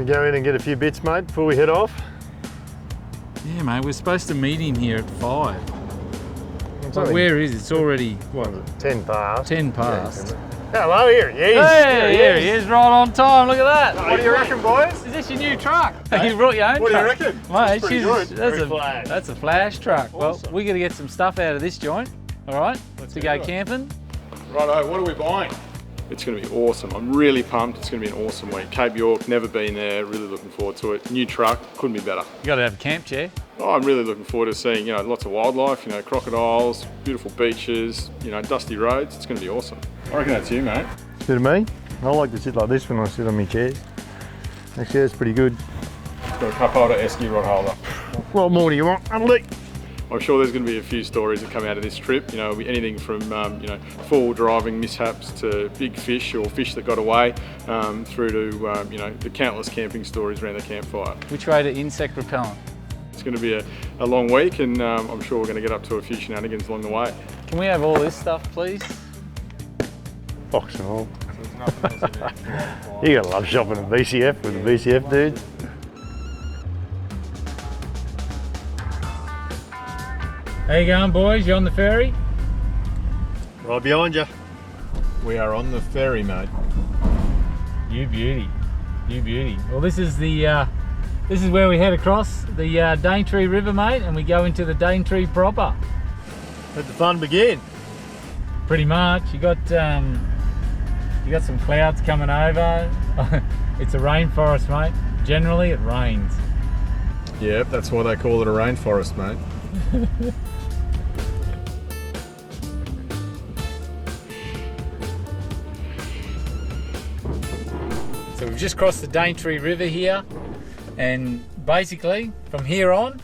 We go in and get a few bits, mate, before we head off. Yeah, mate, we're supposed to meet him here at 5. But where is it? It's already, what? 10 past. 10 past. Yeah, hello, here he is. Hey, here he is, right on time. Look at that. What do you reckon, boys? Is this your new truck? You brought your own What do you truck. reckon? Mate, Pretty good. that's a flash truck. Awesome. Well, we're going to get some stuff out of this joint, all right, to go camping. Righto, what are we buying? It's going to be awesome. I'm really pumped. It's going to be an awesome week. Cape York, never been there. Really looking forward to it. New truck, couldn't be better. You got to have a camp chair. Oh, I'm really looking forward to seeing, lots of wildlife, crocodiles, beautiful beaches, dusty roads. It's going to be awesome. I reckon that's you, mate. Bit of me. I like to sit like this when I sit on my chairs. Actually, that's pretty good. Got a cup holder, esky rod holder. What more do you want, Andy? I'm sure there's going to be a few stories that come out of this trip. Anything from four-wheel driving mishaps to big fish or fish that got away, through to the countless camping stories around the campfire. Which way to insect repellent? It's going to be a long week, and I'm sure we're going to get up to a few shenanigans along the way. Can we have all this stuff, please? Box and all. You gotta love shopping at BCF with the BCF dudes. How you going, boys? You on the ferry? Right behind you. We are on the ferry, mate. You beauty, you beauty. Well, this is where we head across the Daintree River, mate, and we go into the Daintree proper. Let the fun begin. Pretty much. You got some clouds coming over. It's a rainforest, mate. Generally, it rains. Yep, that's why they call it a rainforest, mate. So we've just crossed the Daintree River here, and basically from here on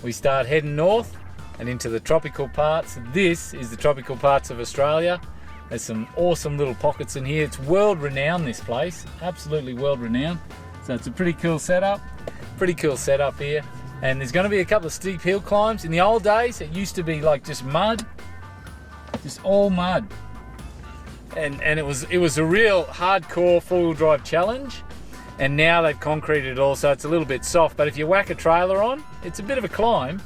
we start heading north and into the tropical parts. This is the tropical parts of Australia. There's some awesome little pockets in here. It's world renowned, this place, absolutely world renowned. So it's a pretty cool setup here. And there's going to be a couple of steep hill climbs. In the old days it used to be like just mud, just all mud. And it was a real hardcore four-wheel drive challenge, and now they've concreted it all, so it's a little bit soft, but if you whack a trailer on, it's a bit of a climb.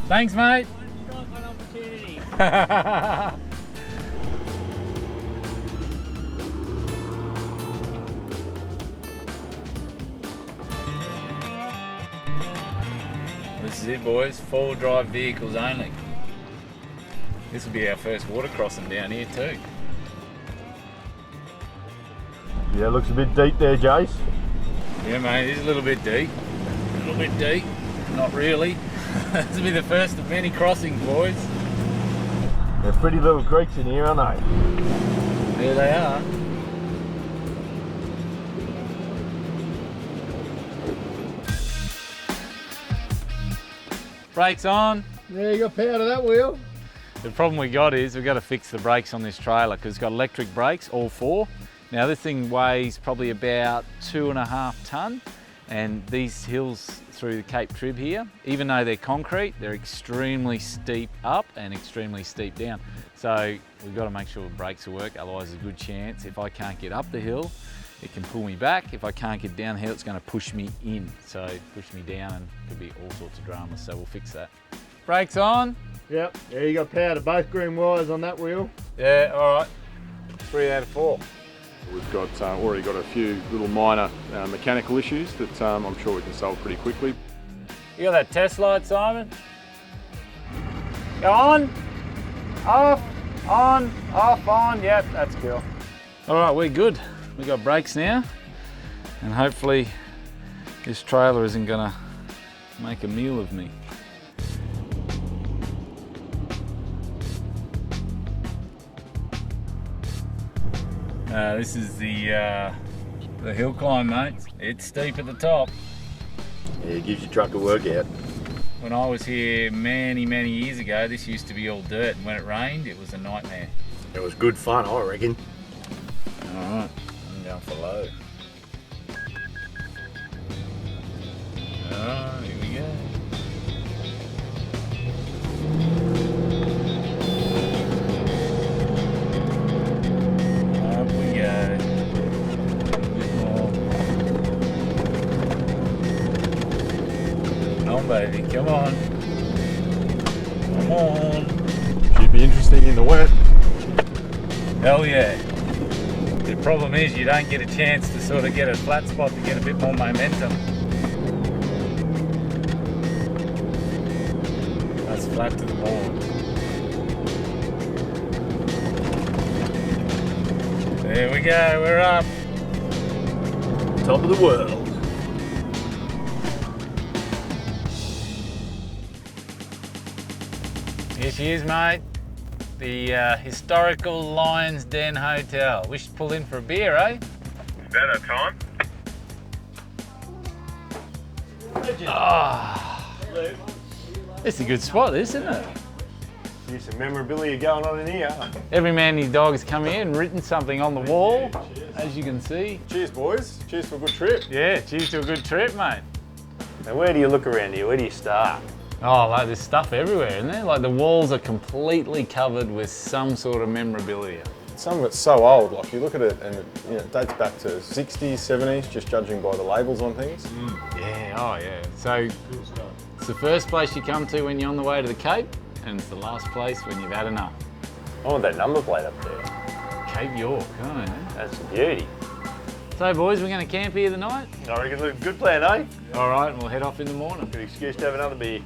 Thanks, mate. An opportunity. This is it, boys, four-wheel drive vehicles only. This will be our first water crossing down here too. Yeah, looks a bit deep there, Jace. Yeah, mate, it is a little bit deep. Not really. This will be the first of many crossings, boys. They're pretty little creeks in here, aren't they? There they are. Brakes on. Yeah, you got power to that wheel. The problem we got is we've got to fix the brakes on this trailer because it's got electric brakes, all four. Now this thing weighs probably about 2.5 tonne, and these hills through the Cape Trib here, even though they're concrete, they're extremely steep up and extremely steep down. So we've got to make sure the brakes will work, otherwise there's a good chance if I can't get up the hill, it can pull me back. If I can't get down the hill, it's going to push me in. So push me down and could be all sorts of dramas, so we'll fix that. Brakes on. Yep, yeah, you got power to both green wires on that wheel. Yeah, all right. 3 out of 4. We've got already got a few little minor mechanical issues that I'm sure we can solve pretty quickly. You got that test light, Simon? Go on, off, on. Yep, that's cool. All right, we're good. We got brakes now, and hopefully this trailer isn't gonna make a meal of me. This is the Hillclimb, mate. It's steep at the top. Yeah, it gives your truck a workout. When I was here many years ago, this used to be all dirt, and when it rained, it was a nightmare. It was good fun, I reckon. All right, I'm going for low. All right, here we go. Up we go. baby. Come on. Come on. Should be interesting in the wet. Hell yeah. The problem is you don't get a chance to sort of get a flat spot to get a bit more momentum. That's flat to the board. There we go, we're up. Top of the world. Here she is, mate. The historical Lion's Den Hotel. We should pull in for a beer, eh? Better time. Ah, it's a good spot, this, isn't it? See some memorabilia going on in here. Every man and his dog has come in and written something on the wall, as you can see. Cheers, boys. Cheers to a good trip. Yeah, cheers to a good trip, mate. Now where do you look around here? Where do you start? Oh, like there's stuff everywhere, isn't there? Like the walls are completely covered with some sort of memorabilia. Some of it's so old, like you look at it and it dates back to 60s, 70s, just judging by the labels on things. Yeah, oh yeah. So it's the first place you come to when you're on the way to the Cape, and it's the last place when you've had enough. I want that number plate up there. Cape York, oh yeah. That's a beauty. So boys, we're going to camp here tonight? I reckon it's a good plan, eh? All right, and we'll head off in the morning. Good excuse to have another beer.